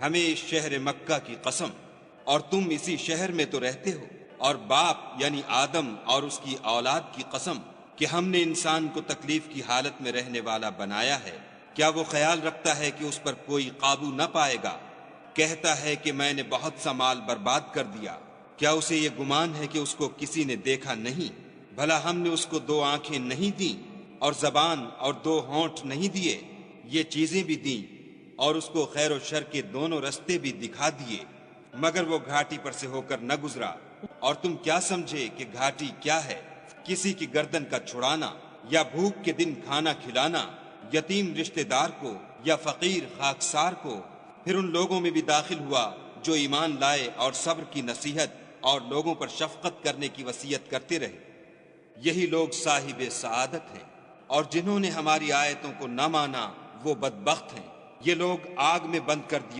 ہمیں اس شہر مکہ کی قسم، اور تم اسی شہر میں تو رہتے ہو، اور باپ یعنی آدم اور اس کی اولاد کی قسم کہ ہم نے انسان کو تکلیف کی حالت میں رہنے والا بنایا ہے، کیا وہ خیال رکھتا ہے کہ اس پر کوئی قابو نہ پائے گا؟ کہتا ہے کہ میں نے بہت سا مال برباد کر دیا، کیا اسے یہ گمان ہے کہ اس کو کسی نے دیکھا نہیں؟ بھلا ہم نے اس کو 2 آنکھیں نہیں دیں، اور زبان اور 2 ہونٹ نہیں دیے؟ یہ چیزیں بھی دیں، اور اس کو خیر و شر کے دونوں رستے بھی دکھا دیے، مگر وہ گھاٹی پر سے ہو کر نہ گزرا۔ اور تم کیا سمجھے کہ گھاٹی کیا ہے؟ کسی کی گردن کا چھڑانا، یا بھوک کے دن کھانا کھلانا، یتیم رشتہ دار کو یا فقیر خاکسار کو۔ پھر ان لوگوں میں بھی داخل ہوا جو ایمان لائے اور صبر کی نصیحت اور لوگوں پر شفقت کرنے کی وصیت کرتے رہے، یہی لوگ صاحب سعادت ہیں۔ اور جنہوں نے ہماری آیتوں کو نہ مانا وہ بدبخت ہیں، یہ لوگ آگ میں بند کر دیے